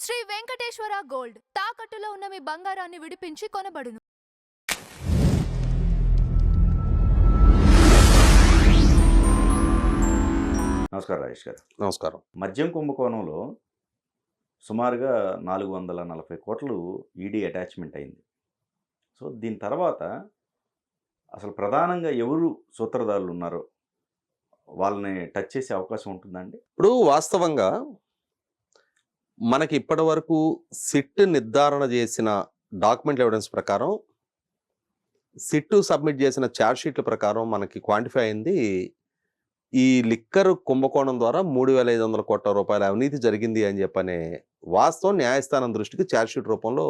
Shri Venkateswara gold తాకట్టులో ఉన్న మీ బంగారాన్ని విడిపించి కొనబడును. నమస్కారం రాజేష్ గారు. నమస్కారం. మద్యం కుంభకోణంలో సుమారుగా 440 కోట్లు ఈడీ అటాచ్మెంట్ అయింది. సో దీని తర్వాత అసలు ప్రధానంగా ఎవరు సూత్రధారులు ఉన్నారో వాళ్ళని టచ్ చేసే అవకాశం ఉంటుందండి? ఇప్పుడు వాస్తవంగా మనకి ఇప్పటి వరకు సిట్ నిర్ధారణ చేసిన డాక్యుమెంట్ ఎవిడెన్స్ ప్రకారం, సిట్ సబ్మిట్ చేసిన ఛార్జ్ షీట్ల ప్రకారం మనకి క్వాంటిఫై అయింది ఈ లిక్కర్ కుంభకోణం ద్వారా 3,500 కోట్ల రూపాయల అవినీతి జరిగింది అని చెప్పనే వాస్తవం న్యాయస్థానం దృష్టికి ఛార్జ్ షీట్ రూపంలో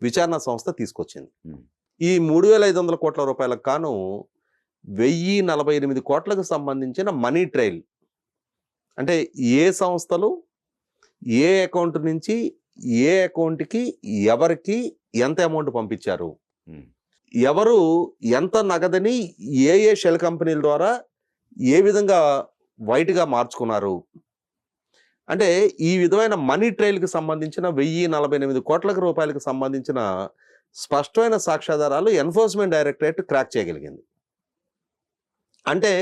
విచారణ సంస్థ తీసుకొచ్చింది. ఈ 3,500 కోట్ల రూపాయలకు కాను 1,048 కోట్లకు సంబంధించిన మనీ ట్రైల్, అంటే ఏ సంస్థలు ఏ అకౌంట్ నుంచి ఏ అకౌంట్కి ఎవరికి ఎంత అమౌంట్ పంపించారు, ఎవరు ఎంత నగదని ఏ షెల్ కంపెనీల ద్వారా ఏ విధంగా వైట్గా మార్చుకున్నారు, అంటే ఈ విధమైన మనీ ట్రైల్కి సంబంధించిన 1,048 కోట్ల రూపాయలకు సంబంధించిన స్పష్టమైన సాక్ష్యాధారాలు ఎన్ఫోర్స్మెంట్ డైరెక్టరేట్ క్రాక్ చేయగలిగింది. అంటే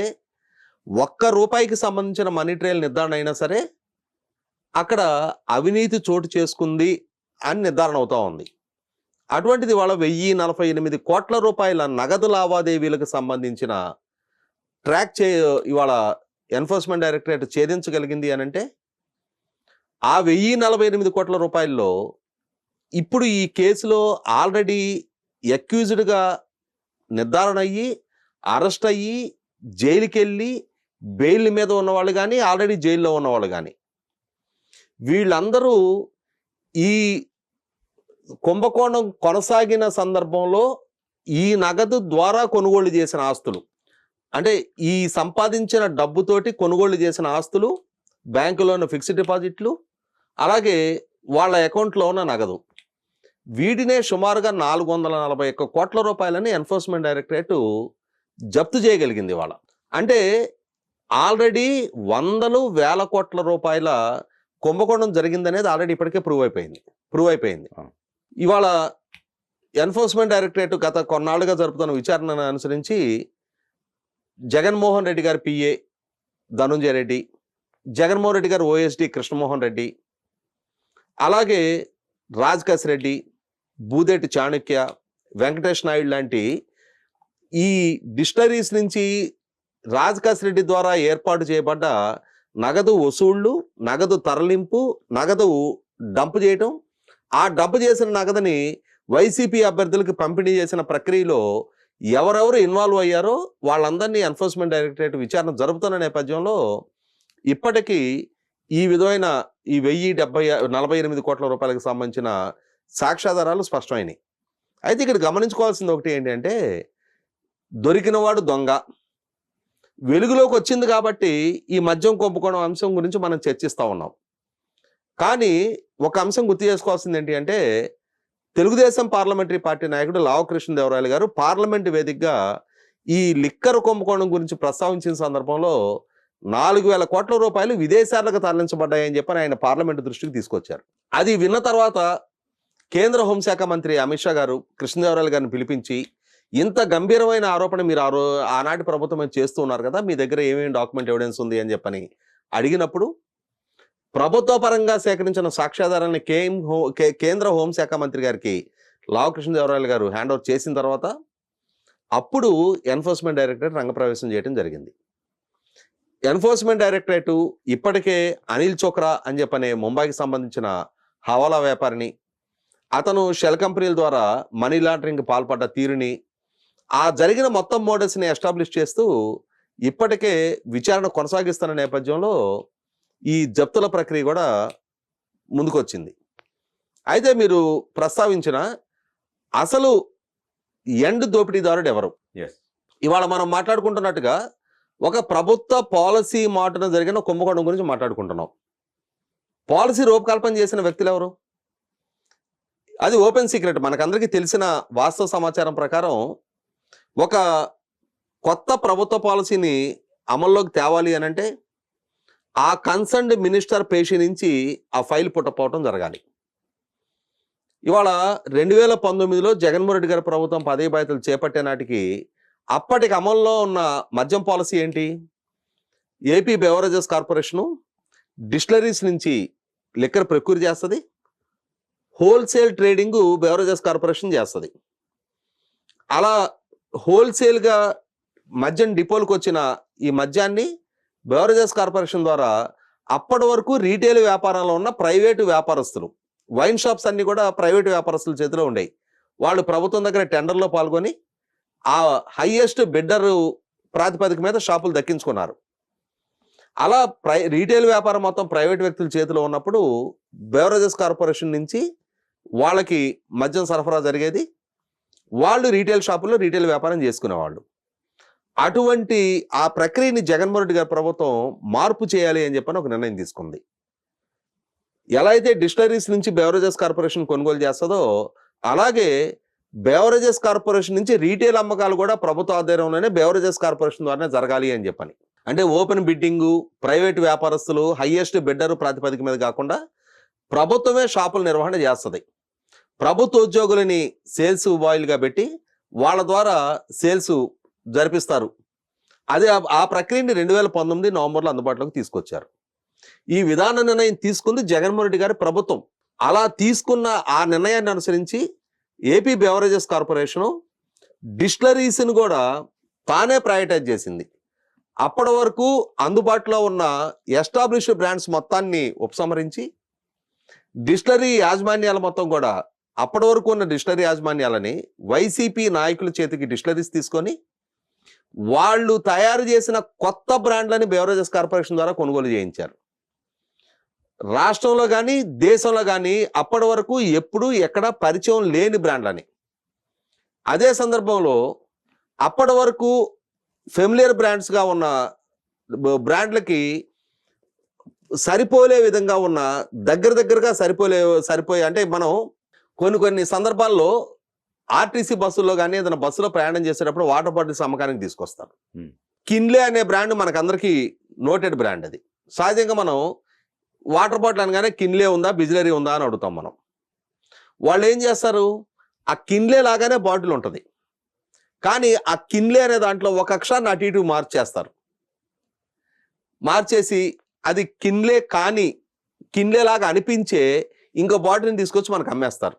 ₹1 సంబంధించిన మనీ ట్రైల్ నిర్ధారణ అయినా సరే అక్కడ అవినీతి చోటు చేసుకుంది అని నిర్ధారణ అవుతా ఉంది. అటువంటిది వాళ్ళ 1,048 కోట్ల రూపాయల నగదు లావాదేవీలకు సంబంధించిన ఇవాళ ఎన్ఫోర్స్మెంట్ డైరెక్టరేట్ ఛేదించగలిగింది అని అంటే ఆ 1,048 కోట్ల రూపాయల్లో ఇప్పుడు ఈ కేసులో ఆల్రెడీ అక్యూజ్డ్గా నిర్ధారణ అయ్యి అరెస్ట్ అయ్యి జైలుకి వెళ్ళి బెయిల్ మీద ఉన్నవాళ్ళు కానీ ఆల్రెడీ జైల్లో ఉన్నవాళ్ళు కానీ వీళ్ళందరూ ఈ కుంభకోణం కొనసాగిన సందర్భంలో ఈ నగదు ద్వారా కొనుగోలు చేసిన ఆస్తులు, అంటే ఈ సంపాదించిన డబ్బుతోటి కొనుగోలు చేసిన ఆస్తులు, బ్యాంకులో ఉన్న ఫిక్స్డ్ డిపాజిట్లు, అలాగే వాళ్ళ అకౌంట్లో ఉన్న నగదు, వీటినే సుమారుగా 441 కోట్ల రూపాయలని ఎన్ఫోర్స్మెంట్ డైరెక్టరేట్ జప్తు చేయగలిగింది వాళ్ళ. అంటే ఆల్రెడీ వందలు వేల కోట్ల రూపాయల కుంభకోణం జరిగిందనేది ఆల్రెడీ ఇప్పటికే ప్రూవ్ అయిపోయింది. ఇవాళ ఎన్ఫోర్స్మెంట్ డైరెక్టరేట్ గత కొన్నాళ్ళుగా జరుపుతున్న విచారణను అనుసరించి జగన్మోహన్ రెడ్డి గారి పిఏ ధనుంజయ రెడ్డి, జగన్మోహన్ రెడ్డి గారు ఓఎస్డి కృష్ణమోహన్ రెడ్డి, అలాగే రాజకేశ్ రెడ్డి, బూదేటి చాణక్య, వెంకటేష్ నాయుడు లాంటి ఈ డిస్టరీస్ నుంచి రాజకేశ్ రెడ్డి ద్వారా ఏర్పాటు చేయబడ్డ నగదు వసూళ్లు, నగదు తరలింపు, నగదు డంప్ చేయటం, ఆ డంప్ చేసిన నగదుని వైసీపీ అభ్యర్థులకు పంపిణీ చేసిన ప్రక్రియలో ఎవరెవరు ఇన్వాల్వ్ అయ్యారో వాళ్ళందరినీ ఎన్ఫోర్స్మెంట్ డైరెక్టరేట్ విచారణ జరుపుతున్న నేపథ్యంలో ఇప్పటికీ ఈ విధమైన ఈ 1,048 కోట్ల రూపాయలకు సంబంధించిన సాక్ష్యాధారాలు స్పష్టమైనవి. అయితే ఇక్కడ గమనించుకోవాల్సింది ఒకటి ఏంటంటే, దొరికినవాడు దొంగ వెలుగులోకి వచ్చింది కాబట్టి ఈ మద్యం కుంభకోణం అంశం గురించి మనం చర్చిస్తూ ఉన్నాం. కానీ ఒక అంశం గుర్తు చేసుకోవాల్సింది ఏంటి అంటే, తెలుగుదేశం పార్లమెంటరీ పార్టీ నాయకుడు లావు కృష్ణదేవరాయలు గారు పార్లమెంటు వేదికగా ఈ లిక్కర్ కుంభకోణం గురించి ప్రస్తావించిన సందర్భంలో 4,000 కోట్ల రూపాయలు విదేశాలకు తరలించబడ్డాయని చెప్పని ఆయన పార్లమెంటు దృష్టికి తీసుకొచ్చారు. అది విన్న తర్వాత కేంద్ర హోంశాఖ మంత్రి అమిత్ షా గారు కృష్ణదేవరాయలు గారిని పిలిపించి, ఇంత గంభీరమైన ఆరోపణ మీరు ఆనాటి ప్రభుత్వం చేస్తూ ఉన్నారు కదా, మీ దగ్గర ఏమేమి డాక్యుమెంట్ ఎవిడెన్స్ ఉంది అని చెప్పని అడిగినప్పుడు ప్రభుత్వ పరంగా సేకరించిన సాక్ష్యాధారాన్ని కేంద్ర హోంశాఖ మంత్రి గారికి లావు కృష్ణదేవరాయలు గారు హ్యాండ్ ఓవర్ చేసిన తర్వాత అప్పుడు ఎన్ఫోర్స్మెంట్ డైరెక్టరేట్ రంగప్రవేశం చేయడం జరిగింది. ఎన్ఫోర్స్మెంట్ డైరెక్టరేట్ ఇప్పటికే అనిల్ చోక్రా అని చెప్పనే ముంబైకి సంబంధించిన హవాలా వ్యాపారిని, అతను షెల్ కంపెనీల ద్వారా మనీ లాండరింగ్ పాల్పడ్డ తీరుని, ఆ జరిగిన మొత్తం మోడల్స్ని ఎస్టాబ్లిష్ చేస్తూ ఇప్పటికే విచారణ కొనసాగిస్తున్న నేపథ్యంలో ఈ జప్తుల ప్రక్రియ కూడా ముందుకొచ్చింది. అయితే మీరు ప్రస్తావించిన అసలు ఎండ్ దోపిడీదారుడు ఎవరు? ఇవాళ మనం మాట్లాడుకుంటున్నట్టుగా ఒక ప్రభుత్వ పాలసీ మాటన జరిగిన కుంభకోణం గురించి మాట్లాడుకుంటున్నాం. పాలసీ రూపకల్పన చేసిన వ్యక్తులు ఎవరు? అది ఓపెన్ సీక్రెట్. మనకందరికీ తెలిసిన వాస్తవ సమాచారం ప్రకారం ఒక కొత్త ప్రభుత్వ పాలసీని అమల్లోకి తేవాలి అని అంటే ఆ కన్సర్న్డ్ మినిస్టర్ పేషి నుంచి ఆ ఫైల్ పుట్టపోవటం జరగాలి. ఇవాళ 2019లో జగన్మోహన్ రెడ్డి గారి ప్రభుత్వం పదవి బాధ్యతలు చేపట్టే నాటికి అప్పటికి అమల్లో ఉన్న మద్యం పాలసీ ఏంటి? ఏపీ బెవరేజెస్ కార్పొరేషను డిస్టిలరీస్ నుంచి లిక్కర్ ప్రొక్యూర్ చేస్తుంది, హోల్సేల్ ట్రేడింగ్ బెవరేజెస్ కార్పొరేషన్ చేస్తుంది. అలా హోల్సేల్గా మద్యం డిపోలకు వచ్చిన ఈ మద్యాన్ని బెవరేజెస్ కార్పొరేషన్ ద్వారా అప్పటి వరకు రీటైల్ వ్యాపారంలో ఉన్న ప్రైవేటు వ్యాపారస్తులు, వైన్ షాప్స్ అన్ని కూడా ప్రైవేటు వ్యాపారస్తుల చేతిలో ఉండేవి. వాళ్ళు ప్రభుత్వం దగ్గర టెండర్లో పాల్గొని ఆ హైయెస్ట్ బిడ్డర్ ప్రాతిపదిక మీద షాపులు దక్కించుకున్నారు. అలా రీటైల్ వ్యాపారం మొత్తం ప్రైవేట్ వ్యక్తుల చేతిలో ఉన్నప్పుడు బెవరేజెస్ కార్పొరేషన్ నుంచి వాళ్ళకి మద్యం సరఫరా జరిగేది, వాళ్ళు రీటైల్ షాపుల్లో రీటైల్ వ్యాపారం చేసుకునేవాళ్ళు. అటువంటి ఆ ప్రక్రియని జగన్మోహన్ రెడ్డి గారి ప్రభుత్వం మార్పు చేయాలి అని చెప్పని ఒక నిర్ణయం తీసుకుంది. ఎలా అయితే డిస్టిలరీస్ నుంచి బెవరేజెస్ కార్పొరేషన్ కొనుగోలు చేస్తుందో అలాగే బెవరేజెస్ కార్పొరేషన్ నుంచి రీటైల్ అమ్మకాలు కూడా ప్రభుత్వ ఆధ్వర్యంలోనే బెవరేజెస్ కార్పొరేషన్ ద్వారానే జరగాలి అని చెప్పని. అంటే ఓపెన్ బిడ్డింగు, ప్రైవేట్ వ్యాపారస్తులు హైయెస్ట్ బిడ్డర్ ప్రాతిపదిక మీద కాకుండా ప్రభుత్వమే షాపుల నిర్వహణ చేస్తుంది. ప్రభుత్వ ఉద్యోగులని సేల్స్ బాయ్లుగా పెట్టి వాళ్ళ ద్వారా సేల్స్ జరిపిస్తారు. అదే ఆ ప్రక్రియని 2019 నవంబర్లో అందుబాటులోకి తీసుకొచ్చారు. ఈ విధాన నిర్ణయం తీసుకుంది జగన్మోహన్ రెడ్డి గారి ప్రభుత్వం. అలా తీసుకున్న ఆ నిర్ణయాన్ని అనుసరించి ఏపీ బెవరేజెస్ కార్పొరేషను డిస్టిలరీస్ని కూడా తానే ప్రయారిటైజ్ చేసింది. అప్పటి వరకు అందుబాటులో ఉన్న ఎస్టాబ్లిష్డ్ బ్రాండ్స్ మొత్తాన్ని ఉపసంహరించి డిస్టిలరీ యాజమాన్యాల మొత్తం కూడా అప్పటి వరకు ఉన్న డిస్టిలరీ యాజమాన్యాలని వైసీపీ నాయకుల చేతికి డిస్టిలరీస్ తీసుకొని వాళ్ళు తయారు చేసిన కొత్త బ్రాండ్లని బెవరేజెస్ కార్పొరేషన్ ద్వారా కొనుగోలు చేయించారు. రాష్ట్రంలో కానీ దేశంలో కానీ అప్పటి వరకు ఎప్పుడు ఎక్కడ పరిచయం లేని బ్రాండ్లని. అదే సందర్భంలో అప్పటి వరకు ఫెమిలియర్ బ్రాండ్స్గా ఉన్న బ్రాండ్లకి సరిపోలే విధంగా ఉన్న దగ్గరగా సరిపోయే అంటే మనం కొన్ని సందర్భాల్లో ఆర్టీసీ బస్సుల్లో కానీ ఏదైనా బస్సులో ప్రయాణం చేసేటప్పుడు వాటర్ బాటిల్స్ అమ్మకానికి తీసుకొస్తారు. కిన్లే అనే బ్రాండ్ మనకందరికీ నోటెడ్ బ్రాండ్. అది సహజంగా మనం వాటర్ బాటిల్ అనగానే కిన్లే ఉందా బిజ్లరీ ఉందా అని అడుగుతాం మనం. వాళ్ళు ఏం చేస్తారు, ఆ కిన్లే లాగానే బాటిల్ ఉంటుంది కానీ ఆ కిన్లే అనే దాంట్లో ఒక అక్షరాన్ని అటు ఇటు మార్చేసి అది కిన్లే కానీ కిన్లే లాగా అనిపించే ఇంకో బాటిల్ని తీసుకొచ్చి మనకు అమ్మేస్తారు.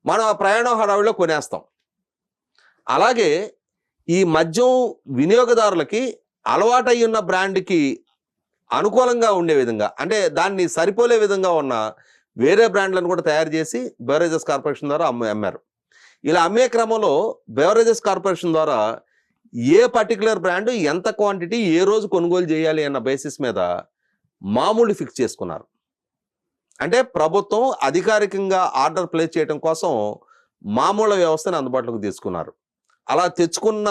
మనం ఆ ప్రయాణం హడావిడిలో కొనేస్తాం. అలాగే ఈ మద్యం వినియోగదారులకి అలవాటై ఉన్న బ్రాండ్కి అనుకూలంగా ఉండే విధంగా అంటే దాన్ని సరిపోలే విధంగా ఉన్న వేరే బ్రాండ్లను కూడా తయారు చేసి బెవరేజెస్ కార్పొరేషన్ ద్వారా అమ్మారు. ఇలా అమ్మే క్రమంలో బెవరేజెస్ కార్పొరేషన్ ద్వారా ఏ పర్టికులర్ బ్రాండ్ ఎంత క్వాంటిటీ ఏ రోజు కొనుగోలు చేయాలి అన్న బేసిస్ మీద మామూలు ఫిక్స్ చేసుకున్నారు. అంటే ప్రభుత్వం అధికారికంగా ఆర్డర్ ప్లేస్ చేయడం కోసం మామూలు వ్యవస్థను అందుబాటులోకి తీసుకున్నారు. అలా తెచ్చుకున్న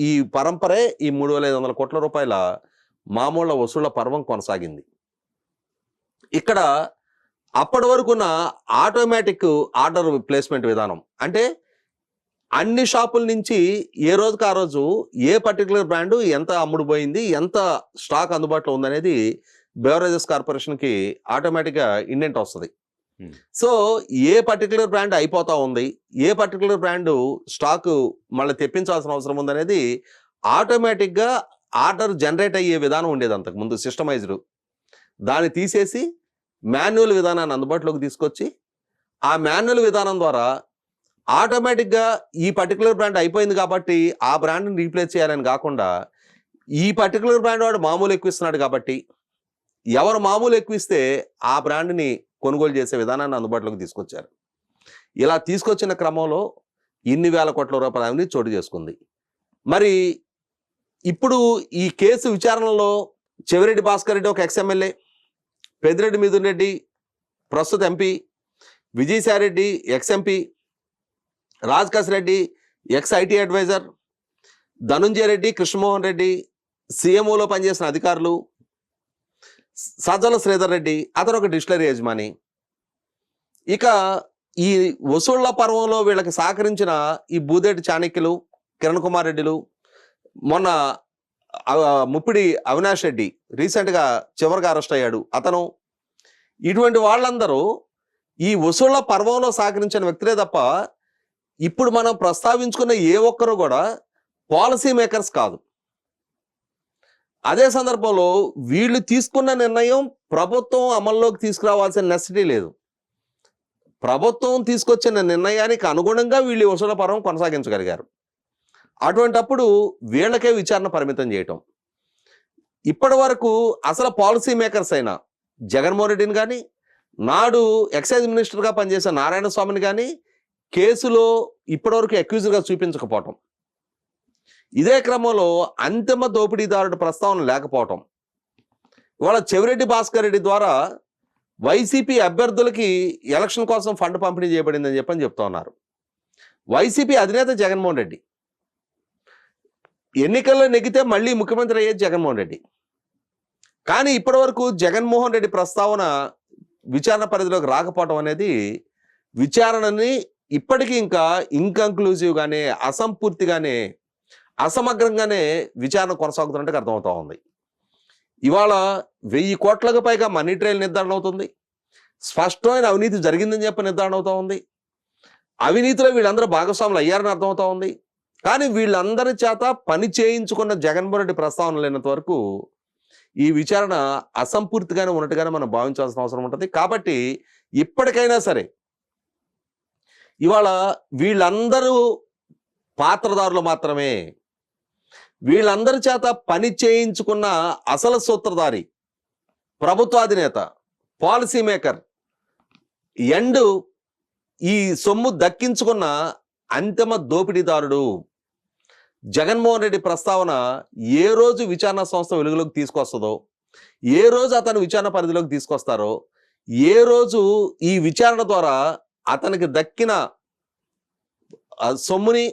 ఈ పరంపరే ఈ 3,500 కోట్ల రూపాయల మామూలు వసూళ్ల పర్వం కొనసాగింది. ఇక్కడ అప్పటి వరకున్న ఆటోమేటిక్ ఆర్డర్ ప్లేస్మెంట్ విధానం అంటే అన్ని షాపుల నుంచి ఏ రోజుకి ఆ రోజు ఏ పర్టికులర్ బ్రాండ్ ఎంత అమ్ముడుపోయింది, ఎంత స్టాక్ అందుబాటులో ఉందనేది బెవరేజెస్ కార్పొరేషన్కి ఆటోమేటిక్గా ఇండెంట్ వస్తుంది. సో ఏ పర్టికులర్ బ్రాండ్ అయిపోతా ఉంది, ఏ పర్టికులర్ బ్రాండ్ స్టాక్ మళ్ళీ తెప్పించాల్సిన అవసరం ఉందనేది ఆటోమేటిక్గా ఆర్డర్ జనరేట్ అయ్యే విధానం ఉండేది అంతకుముందు సిస్టమైజ్డ్. దాన్ని తీసేసి మాన్యువల్ విధానాన్ని అందుబాటులోకి తీసుకొచ్చి ఆ మాన్యువల్ విధానం ద్వారా ఆటోమేటిక్గా ఈ పర్టికులర్ బ్రాండ్ అయిపోయింది కాబట్టి ఆ బ్రాండ్ని రీప్లేస్ చేయాలని కాకుండా ఈ పర్టికులర్ బ్రాండ్ వాడు మామూలు ఎక్కువ ఇస్తున్నాడు కాబట్టి ఎవరు మామూలు ఎక్కువ ఇస్తే ఆ బ్రాండ్ని కొనుగోలు చేసే విధానాన్ని అందుబాటులోకి తీసుకొచ్చారు. ఇలా తీసుకొచ్చిన క్రమంలో ఇన్ని వేల కోట్ల రూపాయల అవినీతి చోటు చేసుకుంది. మరి ఇప్పుడు ఈ కేసు విచారణలో చెవిరెడ్డి భాస్కర్ రెడ్డి ఒక ఎక్స్ఎమ్మెల్యే, పెద్దిరెడ్డి మిథున్ రెడ్డి ప్రస్తుత MP, Vijayasai Reddy ex MP, Raj Reddy ex IT adviser, Dhanunjaya Reddy, Krishnamohan Reddy సీఎంఓలో పనిచేసిన అధికారులు, సజ్జల శ్రీధర్ రెడ్డి అతను ఒక డిస్టిలరీ యజమాని. ఇక ఈ వసూళ్ల పర్వంలో వీళ్ళకి సహకరించిన ఈ బూదేటి చాణక్యులు, కిరణ్ కుమార్ రెడ్డిలు, మొన్న ముప్పిడి అవినాష్ రెడ్డి రీసెంట్గా చివరిగా అరెస్ట్ అయ్యాడు అతను. ఇటువంటి వాళ్ళందరూ ఈ వసూళ్ల పర్వంలో సహకరించిన వ్యక్తులే తప్ప ఇప్పుడు మనం ప్రస్తావించుకున్న ఏ ఒక్కరు కూడా పాలసీ మేకర్స్ కాదు. అదే సందర్భంలో వీళ్ళు తీసుకున్న నిర్ణయం ప్రభుత్వం అమల్లోకి తీసుకురావాల్సిన నెసెసిటీ లేదు. ప్రభుత్వం తీసుకొచ్చిన నిర్ణయానికి అనుగుణంగా వీళ్ళు వసూళ్ల పర్వం కొనసాగించగలిగారు. అటువంటప్పుడు వీళ్ళకే విచారణ పరిమితం చేయటం. ఇప్పటి వరకు అసలు పాలసీ మేకర్స్ అయిన జగన్మోహన్ రెడ్డిని కానీ, నాడు ఎక్సైజ్ మినిస్టర్గా పనిచేసే నారాయణ స్వామిని కానీ కేసులో ఇప్పటివరకు అక్యూజ్గా చూపించకపోవటం, ఇదే క్రమంలో అంతిమ దోపిడీదారుడు ప్రస్తావన లేకపోవటం, ఇవాళ చెవిరెడ్డి భాస్కర్ రెడ్డి ద్వారా వైసీపీ అభ్యర్థులకి ఎలక్షన్ కోసం ఫండ్ పంపిణీ చేయబడిందని చెప్తా ఉన్నారు. వైసీపీ అధినేత జగన్మోహన్ రెడ్డి, ఎన్నికల్లో నెగ్గితే మళ్ళీ ముఖ్యమంత్రి అయ్యేది జగన్మోహన్ రెడ్డి. కానీ ఇప్పటి వరకు జగన్మోహన్ రెడ్డి ప్రస్తావన విచారణ పరిధిలోకి రాకపోవడం అనేది విచారణని ఇప్పటికీ ఇంకా ఇన్కంక్లూజివ్గానే, అసంపూర్తిగానే, అసమగ్రంగానే విచారణ కొనసాగుతున్నట్టు అర్థమవుతా ఉంది. ఇవాళ 1000 కోట్లకు పైగా మనీ ట్రయల్ నిర్ధారణ అవుతుంది. స్పష్టమైన అవినీతి జరిగిందని చెప్పి నిర్ధారణ అవుతా ఉంది. అవినీతిలో వీళ్ళందరూ భాగస్వాములు అయ్యారని అర్థమవుతా ఉంది. కానీ వీళ్ళందరి చేత పని చేయించుకున్న జగన్మోహన్ రెడ్డి ప్రస్తావన లేనంత వరకు ఈ విచారణ అసంపూర్తిగానే ఉన్నట్టుగానే మనం భావించాల్సిన అవసరం ఉంటుంది. కాబట్టి ఇప్పటికైనా సరే ఇవాళ వీళ్ళందరూ పాత్రదారులు మాత్రమే. వీళ్ళందరి చేత పని చేయించుకున్న అసలు సూత్రధారి, ప్రభుత్వాధినేత, పాలసీ మేకర్, ఎండ్ ఈ సొమ్ము దక్కించుకున్న అంతిమ దోపిడీదారుడు జగన్మోహన్ రెడ్డి ప్రస్తావన ఏ రోజు విచారణ సంస్థ వెలుగులోకి తీసుకొస్తుందో, ఏ రోజు అతను విచారణ పరిధిలోకి తీసుకొస్తారో, ఏ రోజు ఈ విచారణ ద్వారా అతనికి దక్కిన సొమ్ముని,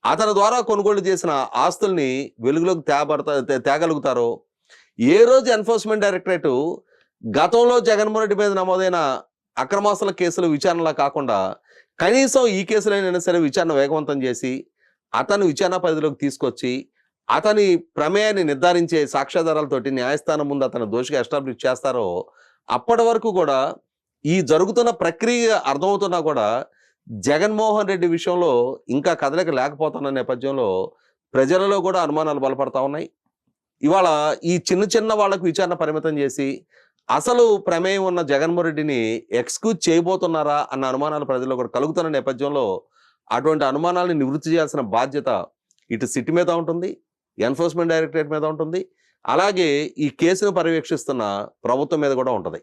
అతని ద్వారా కొనుగోలు చేసిన ఆస్తుల్ని వెలుగులోకి తేగలుగుతారో, ఏ రోజు ఎన్ఫోర్స్మెంట్ డైరెక్టరేట్ గతంలో జగన్మోహన్ రెడ్డి మీద నమోదైన అక్రమాస్తుల కేసులు విచారణలా కాకుండా కనీసం ఈ కేసులైనా సరే విచారణ వేగవంతం చేసి అతను విచారణ పరిధిలోకి తీసుకొచ్చి అతని ప్రమేయాన్ని నిర్ధారించే సాక్ష్యాధారాలతోటి న్యాయస్థానం ముందు అతను దోషిగా ఎస్టాబ్లిష్ చేస్తారో, అప్పటి వరకు కూడా ఈ జరుగుతున్న ప్రక్రియ అర్థమవుతున్నా కూడా జగన్మోహన్ రెడ్డి విషయంలో ఇంకా కదలిక లేకపోతున్న నేపథ్యంలో ప్రజలలో కూడా అనుమానాలు బలపడతా ఉన్నాయి. ఇవాళ ఈ చిన్న వాళ్ళకు విచారణ పరిమితం చేసి అసలు ప్రమేయం ఉన్న జగన్మోహన్ రెడ్డిని ఎక్స్క్యూజ్ చేయబోతున్నారా అన్న అనుమానాలు ప్రజల్లో కూడా కలుగుతున్న నేపథ్యంలో అటువంటి అనుమానాలను నివృత్తి చేయాల్సిన బాధ్యత ఇటు సిట్ మీద ఉంటుంది, ఎన్ఫోర్స్మెంట్ డైరెక్టరేట్ మీద ఉంటుంది, అలాగే ఈ కేసును పర్యవేక్షిస్తున్న ప్రభుత్వం మీద కూడా ఉంటుంది.